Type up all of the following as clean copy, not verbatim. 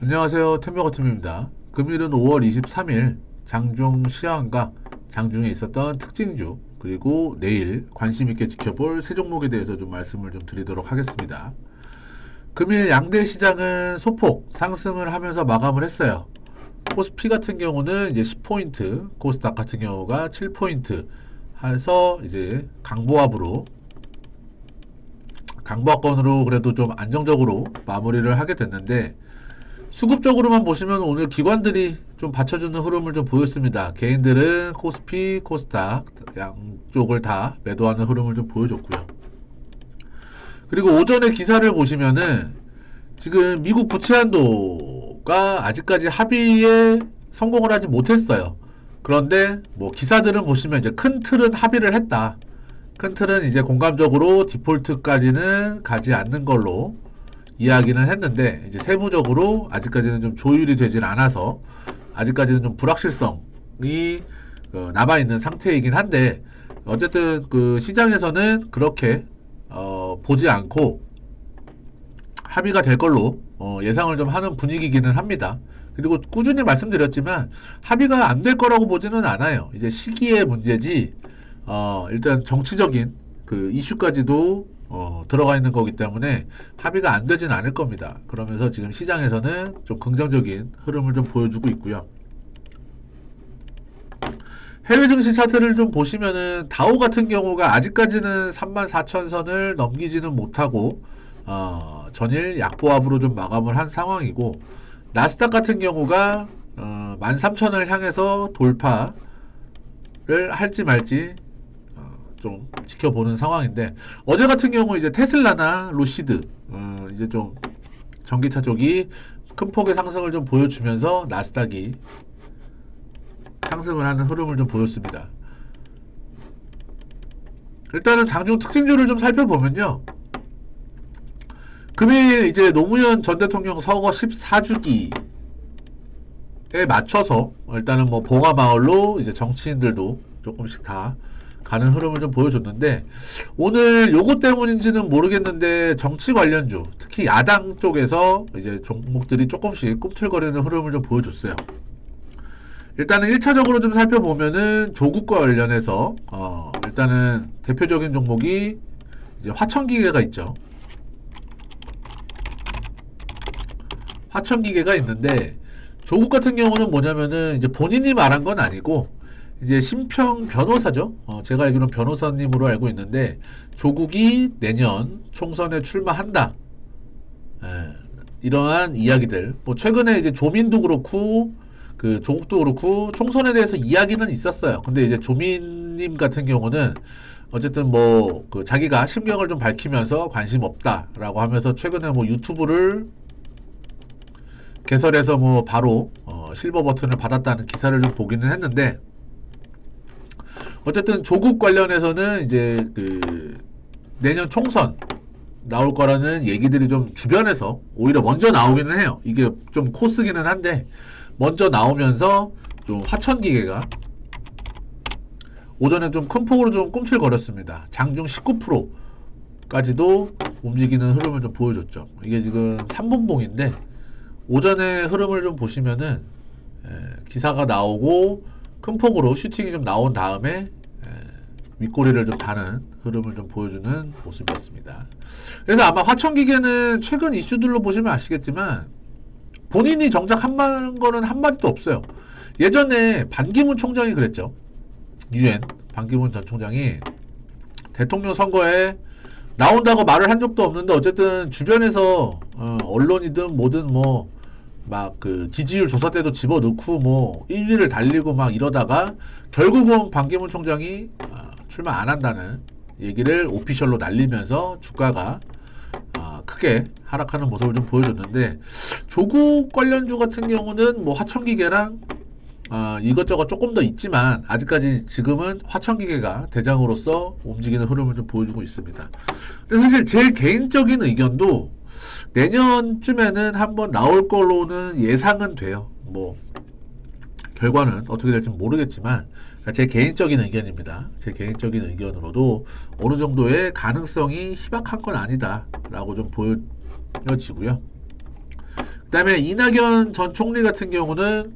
안녕하세요. 템버거팀입니다. 금일은 5월 23일 장중 시황과 장중에 있었던 특징주 그리고 내일 관심 있게 지켜볼 세 종목에 대해서 좀 말씀을 좀 드리도록 하겠습니다. 금일 양대 시장은 소폭 상승을 하면서 마감을 했어요. 코스피 같은 경우는 이제 10포인트, 코스닥 같은 경우가 7포인트 해서 이제 강보합권으로 그래도 좀 안정적으로 마무리를 하게 됐는데, 수급적으로만 보시면 오늘 기관들이 좀 받쳐주는 흐름을 좀 보였습니다. 개인들은 코스피, 코스닥 양쪽을 다 매도하는 흐름을 좀 보여줬고요. 그리고 오전에 기사를 보시면은 지금 미국 부채 한도가 아직까지 합의에 성공을 하지 못했어요. 그런데 뭐 기사들은 보시면 이제 큰 틀은 합의를 했다. 큰 틀은 이제 공감적으로 디폴트까지는 가지 않는 걸로 이야기는 했는데, 이제 세부적으로 아직까지는 좀 조율이 되질 않아서 아직까지는 좀 불확실성이 남아있는 상태이긴 한데, 어쨌든 그 시장에서는 그렇게 보지 않고 합의가 될 걸로 예상을 좀 하는 분위기기는 합니다. 그리고 꾸준히 말씀드렸지만 합의가 안 될 거라고 보지는 않아요. 이제 시기의 문제지, 일단 정치적인 그 이슈까지도 들어가 있는 거기 때문에 합의가 안 되진 않을 겁니다. 그러면서 지금 시장에서는 좀 긍정적인 흐름을 좀 보여주고 있고요. 해외 증시 차트를 좀 보시면은 다우 같은 경우가 아직까지는 34,000선을 넘기지는 못하고 전일 약보합으로 좀 마감을 한 상황이고, 나스닥 같은 경우가 13,000을 향해서 돌파를 할지 말지 좀 지켜보는 상황인데, 어제 같은 경우 이제 테슬라나 루시드 이제 좀 전기차 쪽이 큰 폭의 상승을 좀 보여주면서 나스닥이 상승을 하는 흐름을 좀 보였습니다. 일단은 장중 특징주를 좀 살펴보면요, 금일 이제 노무현 전 대통령 서거 14주기에 맞춰서 일단은 뭐 봉화마을로 이제 정치인들도 조금씩 다 가는 흐름을 좀 보여줬는데, 오늘 요거 때문인지는 모르겠는데 정치 관련주, 특히 야당 쪽에서 이제 종목들이 조금씩 꿈틀거리는 흐름을 좀 보여줬어요. 일단은 1차적으로 좀 살펴보면은 조국과 관련해서 일단은 대표적인 종목이 이제 화천기계가 있죠. 화천기계가 있는데, 조국 같은 경우는 뭐냐면은 이제 본인이 말한 건 아니고 이제 심평 변호사죠. 제가 알기로는 변호사님으로 알고 있는데, 조국이 내년 총선에 출마한다. 이러한 이야기들. 뭐 최근에 이제 조민도 그렇고 그 조국도 그렇고 총선에 대해서 이야기는 있었어요. 근데 이제 조민님 같은 경우는 어쨌든 뭐 그 자기가 심경을 좀 밝히면서 관심 없다라고 하면서 최근에 뭐 유튜브를 개설해서 뭐 바로 실버 버튼을 받았다는 기사를 좀 보기는 했는데, 어쨌든 조국 관련해서는 이제 그 내년 총선 나올 거라는 얘기들이 좀 주변에서 오히려 먼저 나오기는 해요. 이게 좀 코스기는 한데 먼저 나오면서 좀 화천기계가 오전에 좀 큰 폭으로 좀 꿈틀거렸습니다. 장중 19%까지도 움직이는 흐름을 좀 보여줬죠. 이게 지금 3분봉인데 오전에 흐름을 좀 보시면은 기사가 나오고 큰 폭으로 슈팅이 좀 나온 다음에 윗꼬리를 좀 다는 흐름을 좀 보여주는 모습이었습니다. 그래서 아마 화천기계는 최근 이슈들로 보시면 아시겠지만 본인이 정작 한 거는 한마디도 없어요. 예전에 반기문 총장이 그랬죠. 유엔 반기문 전 총장이 대통령 선거에 나온다고 말을 한 적도 없는데, 어쨌든 주변에서 언론이든 뭐든 뭐 막 그 지지율 조사 때도 집어넣고 뭐 1위를 달리고 막 이러다가 결국은 반기문 총장이 출마 안 한다는 얘기를 오피셜로 날리면서 주가가 크게 하락하는 모습을 좀 보여줬는데, 조국 관련주 같은 경우는 뭐 화천기계랑 이것저것 조금 더 있지만 아직까지 지금은 화천기계가 대장으로서 움직이는 흐름을 좀 보여주고 있습니다. 근데 사실 제 개인적인 의견도 내년쯤에는 한번 나올 걸로는 예상은 돼요. 뭐 결과는 어떻게 될지 모르겠지만 제 개인적인 의견입니다. 제 개인적인 의견으로도 어느 정도의 가능성이 희박한 건 아니다라고 좀 보여지고요. 그다음에 이낙연 전 총리 같은 경우는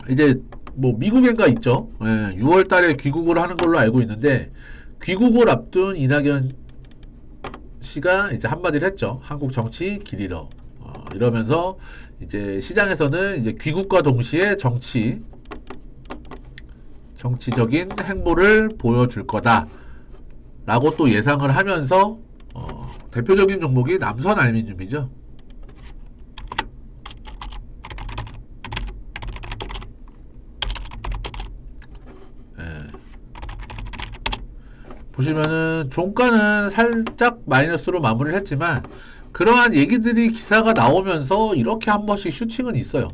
이제 뭐 미국엔가 있죠. 6월 달에 귀국을 하는 걸로 알고 있는데 귀국을 앞둔 이낙연 씨가 이제 한마디를 했죠. 한국 정치 길 잃어. 이러면서 이제 시장에서는 이제 귀국과 동시에 정치적인 행보를 보여줄 거다. 라고 또 예상을 하면서 대표적인 종목이 남선 알루미늄이죠. 보시면은 종가는 살짝 마이너스로 마무리를 했지만 그러한 얘기들이 기사가 나오면서 이렇게 한 번씩 슈팅은 있어요.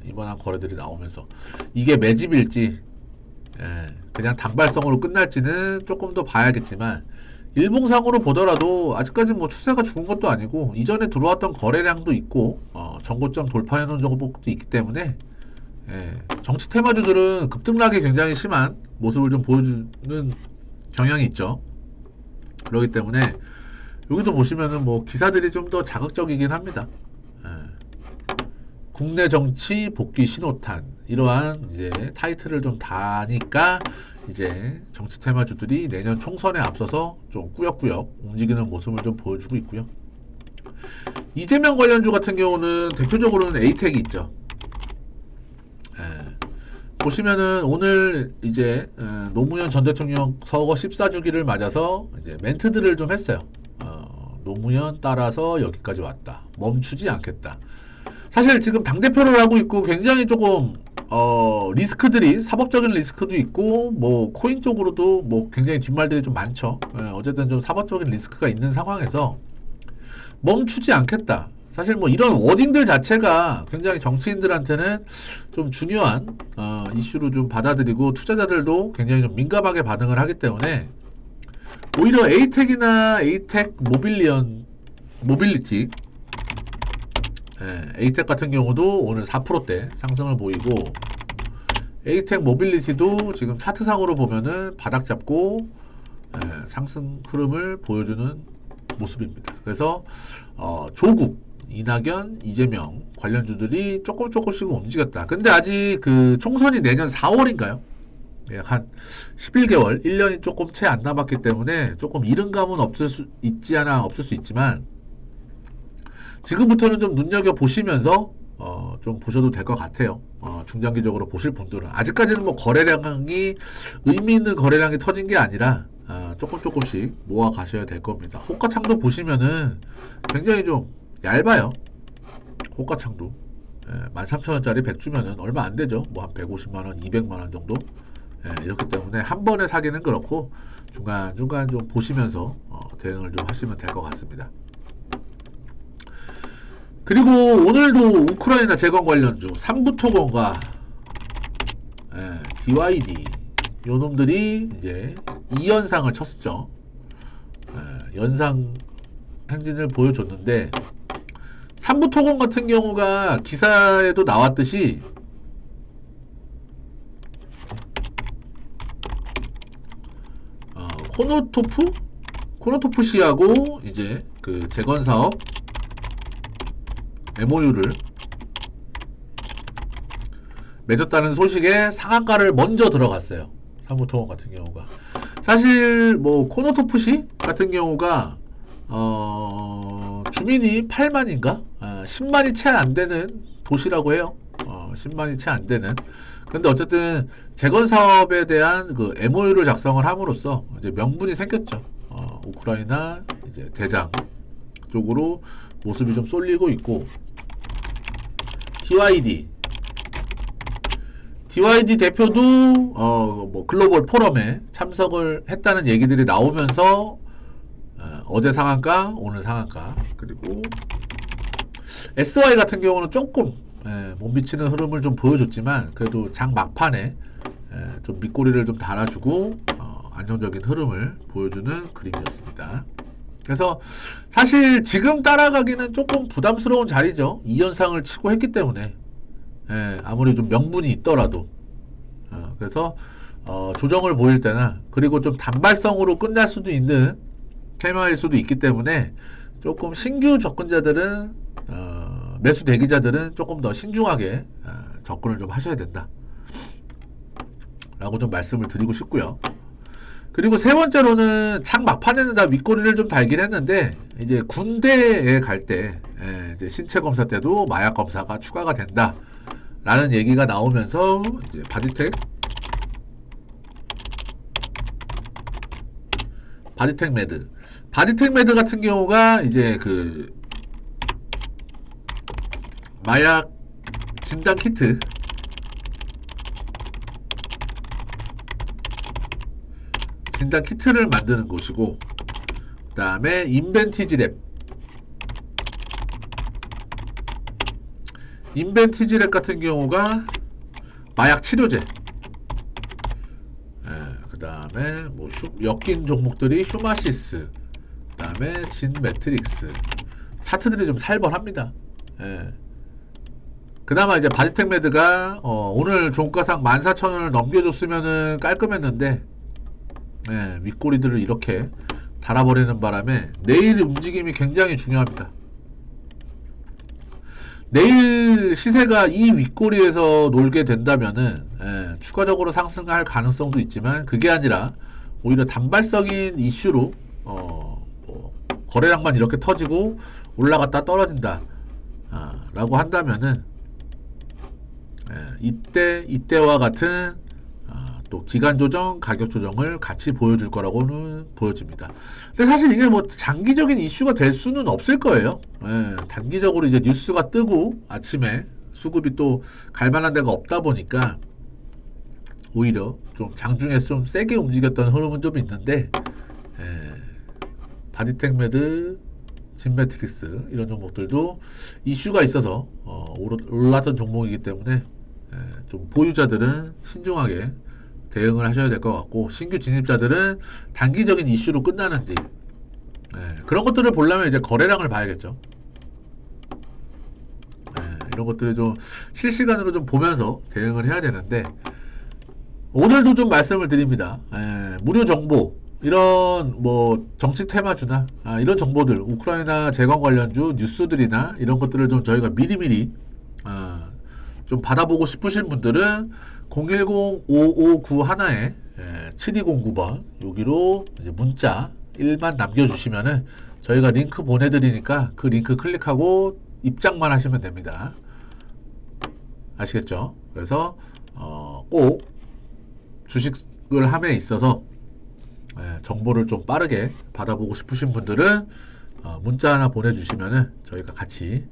이번한 거래들이 나오면서 이게 매집일지 그냥 단발성으로 끝날지는 조금 더 봐야겠지만 일봉상으로 보더라도 아직까지 뭐 추세가 죽은 것도 아니고 이전에 들어왔던 거래량도 있고 전고점 돌파해 놓은 종목도 있기 때문에 정치 테마주들은 급등락이 굉장히 심한 모습을 좀 보여주는 경향이 있죠. 그렇기 때문에 여기도 보시면은 뭐 기사들이 좀 더 자극적이긴 합니다. 국내 정치 복귀 신호탄 이러한 이제 타이틀을 좀 다니까 이제 정치 테마주들이 내년 총선에 앞서서 좀 꾸역꾸역 움직이는 모습을 좀 보여주고 있고요. 이재명 관련주 같은 경우는 대표적으로는 에이텍이 있죠. 보시면은 오늘 이제 노무현 전 대통령 서거 14주기를 맞아서 이제 멘트들을 좀 했어요. 노무현 따라서 여기까지 왔다. 멈추지 않겠다. 사실 지금 당대표를 하고 있고 굉장히 조금 리스크들이 사법적인 리스크도 있고 뭐 코인 쪽으로도 뭐 굉장히 뒷말들이 좀 많죠. 어쨌든 좀 사법적인 리스크가 있는 상황에서 멈추지 않겠다. 사실 뭐 이런 워딩들 자체가 굉장히 정치인들한테는 좀 중요한 이슈로 좀 받아들이고 투자자들도 굉장히 좀 민감하게 반응을 하기 때문에 오히려 에이텍이나 에이텍 모빌리티 에이텍 같은 경우도 오늘 4%대 상승을 보이고 에이텍 모빌리티도 지금 차트상으로 보면은 바닥 잡고 상승 흐름을 보여주는 모습입니다. 그래서 조국, 이낙연, 이재명 관련주들이 조금씩 움직였다. 근데 아직 그 총선이 내년 4월인가요? 한 11개월, 1년이 조금 채 안 남았기 때문에 조금 이른감은 없을 수 있지만 지금부터는 좀 눈여겨보시면서 좀 보셔도 될 것 같아요. 중장기적으로 보실 분들은 아직까지는 뭐 거래량이 의미 있는 거래량이 터진 게 아니라 조금씩 모아 가셔야 될 겁니다. 호가창도 보시면은 굉장히 좀 얇아요. 호가창도 13,000원짜리 100주면은 얼마 안 되죠. 뭐 한 150만원, 200만원 정도. 이렇기 때문에 한 번에 사기는 그렇고 중간중간 좀 보시면서 대응을 좀 하시면 될 것 같습니다. 그리고 오늘도 우크라이나 재건 관련주 삼부토건과 DYD 요 놈들이 이제 2연상을 쳤었죠. 연상 행진을 보여줬는데 삼부토건 같은 경우가 기사에도 나왔듯이 코노토프 씨하고 이제 그 재건 사업 MOU를 맺었다는 소식에 상한가를 먼저 들어갔어요. 삼부토건 같은 경우가. 사실 뭐 코노토프 씨 같은 경우가 주민이 8만인가? 10만이 채 안 되는 도시라고 해요. 10만이 채 안 되는. 근데 어쨌든 재건 사업에 대한 그 MOU를 작성을 함으로써 이제 명분이 생겼죠. 우크라이나 이제 대장 쪽으로 모습이 좀 쏠리고 있고 DYD 대표도 뭐 글로벌 포럼에 참석을 했다는 얘기들이 나오면서 어제 상한가, 오늘 상한가, 그리고 SY 같은 경우는 조금 못 미치는 흐름을 좀 보여줬지만 그래도 장 막판에 좀 밑꼬리를 좀 달아주고 안정적인 흐름을 보여주는 그림이었습니다. 그래서 사실 지금 따라가기는 조금 부담스러운 자리죠. 2연상을 치고 했기 때문에 아무리 좀 명분이 있더라도 그래서 조정을 보일 때나 그리고 좀 단발성으로 끝날 수도 있는 테마일 수도 있기 때문에 조금 신규 접근자들은 매수 대기자들은 조금 더 신중하게 접근을 좀 하셔야 된다 라고 좀 말씀을 드리고 싶고요. 그리고 세 번째로는 창 막판에는 다 윗꼬리를 좀 달긴 했는데, 이제 군대에 갈 때 이제 신체 검사 때도 마약 검사가 추가가 된다 라는 얘기가 나오면서 이제 바디텍 매드 같은 경우가 이제 그 마약 진단 키트 를 만드는 곳이고, 그 다음에 인벤티지랩 같은 경우가 마약 치료제, 그 다음에 뭐 엮인 종목들이 휴마시스, 그 다음에 진매트릭스, 차트들이 좀 살벌합니다. 그나마 이제 바디텍 매드가 오늘 종가상 14,000원을 넘겨줬으면은 깔끔했는데, 윗꼬리들을 이렇게 달아버리는 바람에 내일 움직임이 굉장히 중요합니다. 내일 시세가 이 윗꼬리에서 놀게 된다면은 추가적으로 상승할 가능성도 있지만, 그게 아니라 오히려 단발성인 이슈로 뭐 거래량만 이렇게 터지고 올라갔다 떨어진다 라고 한다면은 이때와 같은 또 기간 조정, 가격 조정을 같이 보여줄 거라고는 보여집니다. 근데 사실 이게 뭐 장기적인 이슈가 될 수는 없을 거예요. 단기적으로 이제 뉴스가 뜨고 아침에 수급이 또 갈만한 데가 없다 보니까 오히려 좀 장중에서 좀 세게 움직였던 흐름은 좀 있는데, 바디텍 매드, 진매트릭스 이런 종목들도 이슈가 있어서 올랐던 종목이기 때문에 좀 보유자들은 신중하게 대응을 하셔야 될 것 같고, 신규 진입자들은 단기적인 이슈로 끝나는지 그런 것들을 보려면 이제 거래량을 봐야겠죠. 이런 것들을 좀 실시간으로 좀 보면서 대응을 해야 되는데, 오늘도 좀 말씀을 드립니다. 무료 정보, 이런 뭐 정치 테마주나 이런 정보들, 우크라이나 재건 관련주 뉴스들이나 이런 것들을 좀 저희가 미리미리 좀 받아보고 싶으신 분들은 010-5591에 7209번 여기로 이제 문자 1만 남겨주시면은 저희가 링크 보내드리니까 그 링크 클릭하고 입장만 하시면 됩니다. 아시겠죠? 그래서 꼭 주식을 함에 있어서 정보를 좀 빠르게 받아보고 싶으신 분들은 문자 하나 보내주시면은 저희가 같이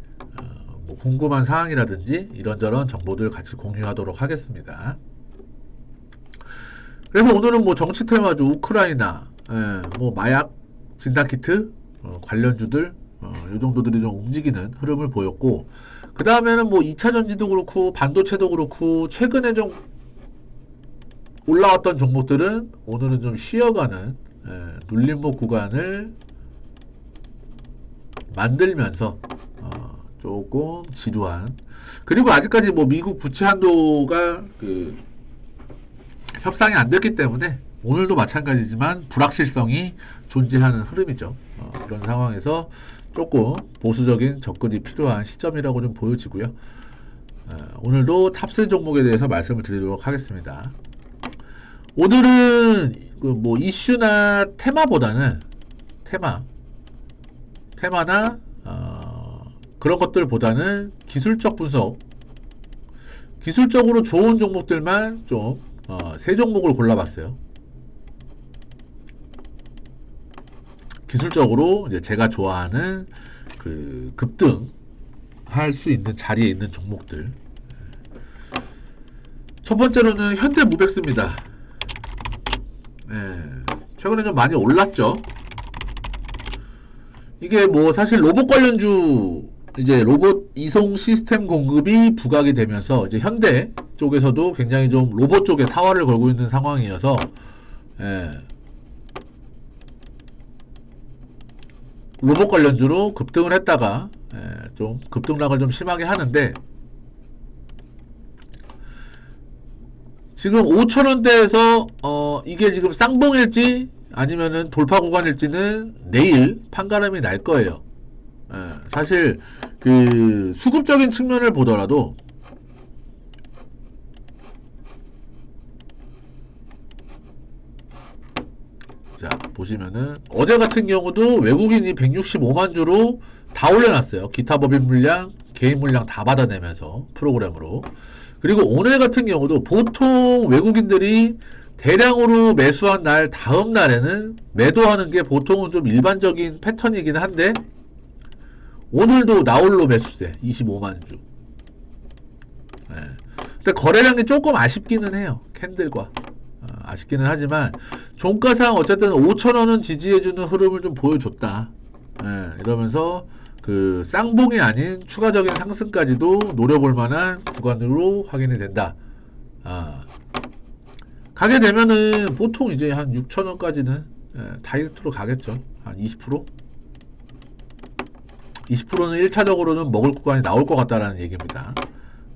뭐 궁금한 사항이라든지 이런저런 정보들 같이 공유하도록 하겠습니다. 그래서 오늘은 뭐 정치 테마주, 우크라이나, 뭐 마약 진단키트 관련주들 요 정도들이 좀 움직이는 흐름을 보였고, 그 다음에는 뭐 2차 전지도 그렇고 반도체도 그렇고 최근에 좀 올라왔던 종목들은 오늘은 좀 쉬어가는 눌림목 구간을 만들면서 조금 지루한, 그리고 아직까지 뭐 미국 부채 한도가 그 협상이 안 됐기 때문에 오늘도 마찬가지지만 불확실성이 존재하는 흐름이죠. 그런 상황에서 조금 보수적인 접근이 필요한 시점이라고 좀 보여지고요. 오늘도 탑세 종목에 대해서 말씀을 드리도록 하겠습니다. 오늘은 그 뭐 이슈나 테마보다는 테마나 그런 것들보다는 기술적 분석, 기술적으로 좋은 종목들만 좀 세 종목을 골라봤어요. 기술적으로 이제 제가 좋아하는 그 급등 할 수 있는 자리에 있는 종목들. 첫 번째로는 현대무백스입니다. 최근에 좀 많이 올랐죠. 이게 뭐 사실 로봇 관련주, 이제 로봇 이송 시스템 공급이 부각이 되면서 이제 현대 쪽에서도 굉장히 좀 로봇 쪽에 사활을 걸고 있는 상황이어서 로봇 관련주로 급등을 했다가 좀 급등락을 좀 심하게 하는데, 지금 5,000원대에서 이게 지금 쌍봉일지 아니면은 돌파 구간일지는 내일 판가름이 날 거예요. 사실 그 수급적인 측면을 보더라도 자 보시면은 어제 같은 경우도 외국인이 165만 주로 다 올려놨어요. 기타 법인 물량, 개인 물량 다 받아내면서 프로그램으로. 그리고 오늘 같은 경우도 보통 외국인들이 대량으로 매수한 날 다음 날에는 매도하는 게 보통은 좀 일반적인 패턴이긴 한데 오늘도 나홀로 매수세 25만 주. 네. 근데 거래량이 조금 아쉽기는 해요. 캔들과 아쉽기는 하지만 종가상 어쨌든 5,000원은 지지해주는 흐름을 좀 보여줬다. 네. 이러면서 그 쌍봉이 아닌 추가적인 상승까지도 노려볼 만한 구간으로 확인이 된다. 가게 되면은 보통 이제 한 6,000원까지는 다이렉트로 가겠죠. 한 20%? 20%는 1차적으로는 먹을 구간이 나올 것 같다라는 얘기입니다.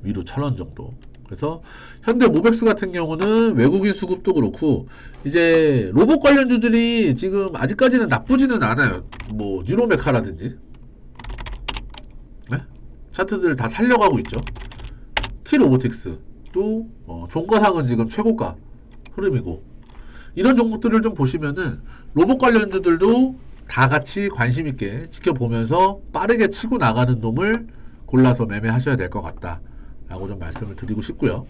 위로 1,000원 정도. 그래서 현대 모백스 같은 경우는 외국인 수급도 그렇고 이제 로봇 관련주들이 지금 아직까지는 나쁘지는 않아요. 뭐 뉴로메카라든지 네? 차트들을 다 살려가고 있죠. T로보틱스도 종가상은 지금 최고가 흐름이고 이런 종목들을 좀 보시면은 로봇 관련주들도 다 같이 관심 있게 지켜보면서 빠르게 치고 나가는 놈을 골라서 매매하셔야 될 것 같다 라고 좀 말씀을 드리고 싶고요.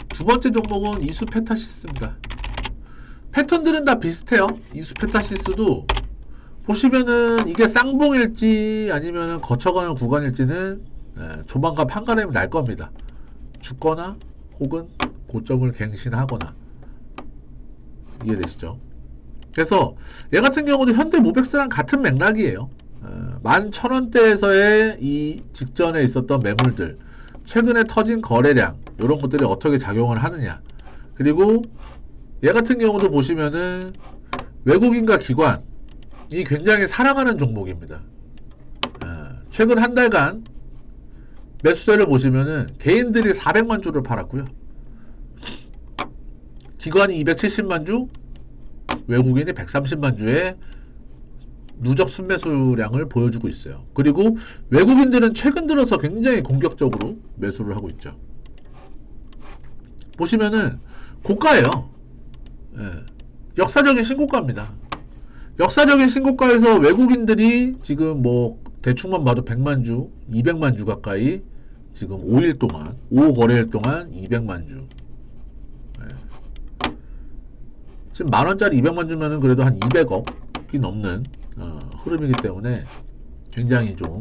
두 번째 종목은 이수페타시스입니다. 패턴들은 다 비슷해요. 이수페타시스도 보시면은 이게 쌍봉일지 아니면 거쳐가는 구간일지는 조만간 판가름이 날 겁니다. 죽거나 혹은 고점을 갱신하거나. 이해되시죠? 그래서 얘 같은 경우도 현대 모백스랑 같은 맥락이에요. 11,000원대에서의 이 직전에 있었던 매물들, 최근에 터진 거래량 이런 것들이 어떻게 작용을 하느냐. 그리고 얘 같은 경우도 보시면은 외국인과 기관이 굉장히 사랑하는 종목입니다. 최근 한 달간 매수세를 보시면은 개인들이 400만 주를 팔았고요. 기관이 270만 주, 외국인이 130만 주의 누적 순매수량을 보여주고 있어요. 그리고 외국인들은 최근 들어서 굉장히 공격적으로 매수를 하고 있죠. 보시면은 고가예요. 역사적인 신고가입니다. 역사적인 신고가에서 외국인들이 지금 뭐 대충만 봐도 100만 주, 200만 주 가까이 지금 5일 동안, 5거래일 동안 200만 주. 지금 만원짜리 200만 주면은 그래도 한 200억이 넘는 흐름이기 때문에 굉장히 좀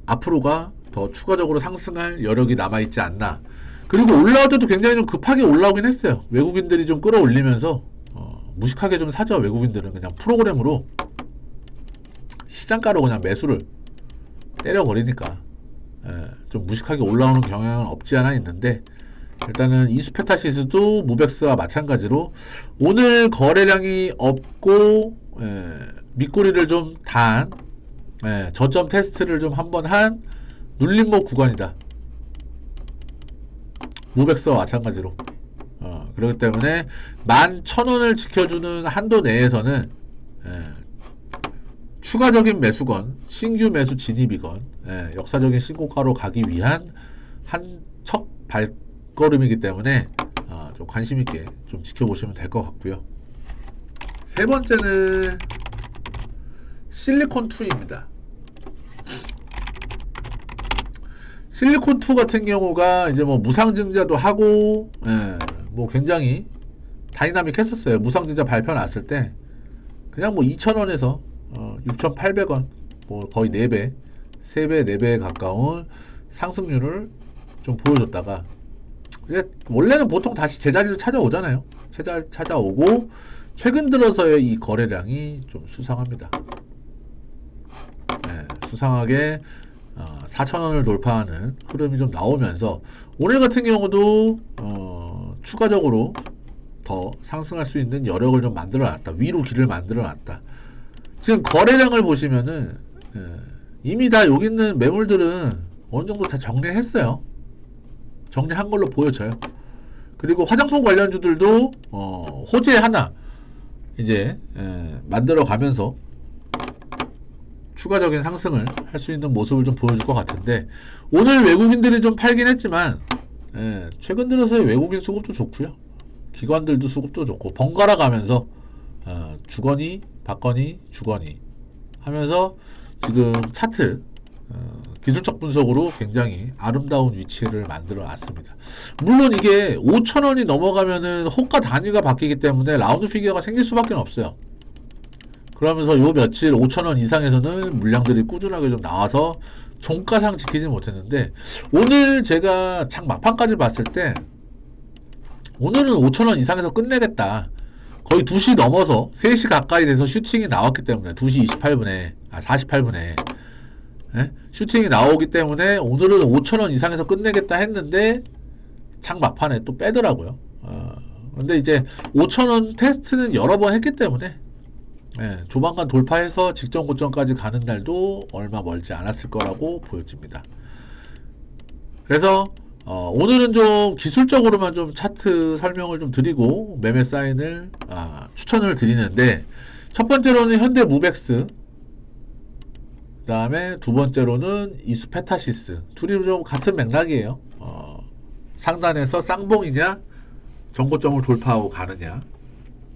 앞으로가 더 추가적으로 상승할 여력이 남아있지 않나. 그리고 올라올 때도 굉장히 좀 급하게 올라오긴 했어요. 외국인들이 좀 끌어올리면서 무식하게 좀 사죠. 외국인들은 그냥 프로그램으로 시장가로 그냥 매수를 때려버리니까 좀 무식하게 올라오는 경향은 없지 않아 있는데 일단은 이수페타시스도 모백스와 마찬가지로 오늘 거래량이 없고 밑꼬리를 좀 단 저점 테스트를 좀 한번 한 눌림목 구간이다. 모백스와 마찬가지로 그렇기 때문에 11,000원을 지켜주는 한도 내에서는 추가적인 매수건, 신규 매수 진입이건 역사적인 신고가로 가기 위한 한 척 발걸음이기 때문에 좀 관심 있게 좀 지켜보시면 될 것 같고요. 세 번째는 실리콘2입니다. 실리콘2 같은 경우가 이제 뭐 무상증자도 하고 뭐 굉장히 다이나믹 했었어요. 무상증자 발표 났을 때 그냥 뭐 2,000원에서 6,800원 뭐 거의 4배 3배 4배에 가까운 상승률을 좀 보여줬다가 이제 원래는 보통 다시 제자리로 찾아오잖아요. 찾아오고 최근 들어서의 이 거래량이 좀 수상합니다. 수상하게 4,000원을 돌파하는 흐름이 좀 나오면서 오늘 같은 경우도 추가적으로 더 상승할 수 있는 여력을 좀 만들어 놨다. 위로 길을 만들어 놨다. 지금 거래량을 보시면은 이미 다 여기 있는 매물들은 어느 정도 다 정리했어요. 정리한 걸로 보여져요. 그리고 화장품 관련주들도 호재 하나 이제 만들어 가면서 추가적인 상승을 할 수 있는 모습을 좀 보여줄 것 같은데, 오늘 외국인들이 좀 팔긴 했지만 최근 들어서의 외국인 수급도 좋고요, 기관들도 수급도 좋고 번갈아 가면서 주거니 받거니 주거니 하면서 지금 차트 기술적 분석으로 굉장히 아름다운 위치를 만들어 놨습니다. 물론 이게 5,000원이 넘어가면은 호가 단위가 바뀌기 때문에 라운드 피겨가 생길 수밖에 없어요. 그러면서 요 며칠 5,000원 이상에서는 물량들이 꾸준하게 좀 나와서 종가상 지키지 못했는데, 오늘 제가 장 막판까지 봤을 때 오늘은 5,000원 이상에서 끝내겠다, 거의 2시 넘어서 3시 가까이 돼서 슈팅이 나왔기 때문에 2시 28분에 48분에 슈팅이 나오기 때문에 오늘은 5,000원 이상에서 끝내겠다 했는데 장 막판에 또 빼더라고요. 근데 이제 5,000원 테스트는 여러 번 했기 때문에 조만간 돌파해서 직전 고점까지 가는 날도 얼마 멀지 않았을 거라고 보여집니다. 그래서 오늘은 좀 기술적으로만 좀 차트 설명을 좀 드리고 매매 사인을 추천을 드리는데, 첫 번째로는 현대무벡스, 그 다음에 두 번째로는 이수페타시스. 둘이 좀 같은 맥락이에요. 상단에서 쌍봉이냐 전고점을 돌파하고 가느냐.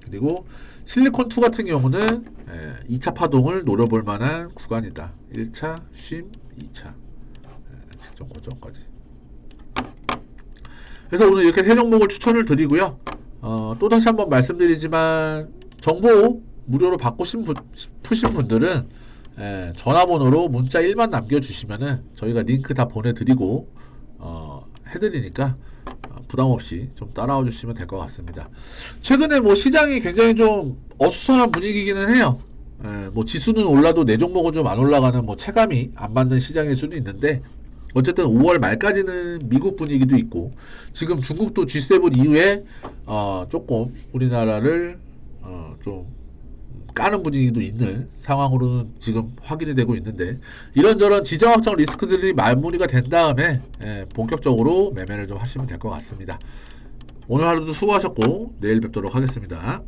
그리고 실리콘2 같은 경우는 2차 파동을 노려볼 만한 구간이다. 1차, 쉼, 2차 직전 고점까지. 그래서 오늘 이렇게 세 종목을 추천을 드리고요. 또다시 한번 말씀드리지만 정보 무료로 받고 싶으신 분들은 전화번호로 문자 1만 남겨주시면은 저희가 링크 다 보내드리고 해드리니까 부담없이 좀 따라와 주시면 될 것 같습니다. 최근에 뭐 시장이 굉장히 좀 어수선한 분위기기는 해요. 뭐 지수는 올라도 내 종목은 좀 안 올라가는 뭐 체감이 안 맞는 시장일 수는 있는데, 어쨌든 5월 말까지는 미국 분위기도 있고, 지금 중국도 G7 이후에 조금 우리나라를 좀 까는 분위기도 있는 상황으로는 지금 확인이 되고 있는데, 이런저런 지정 확정 리스크들이 마무리가 된 다음에 본격적으로 매매를 좀 하시면 될 것 같습니다. 오늘 하루도 수고하셨고 내일 뵙도록 하겠습니다.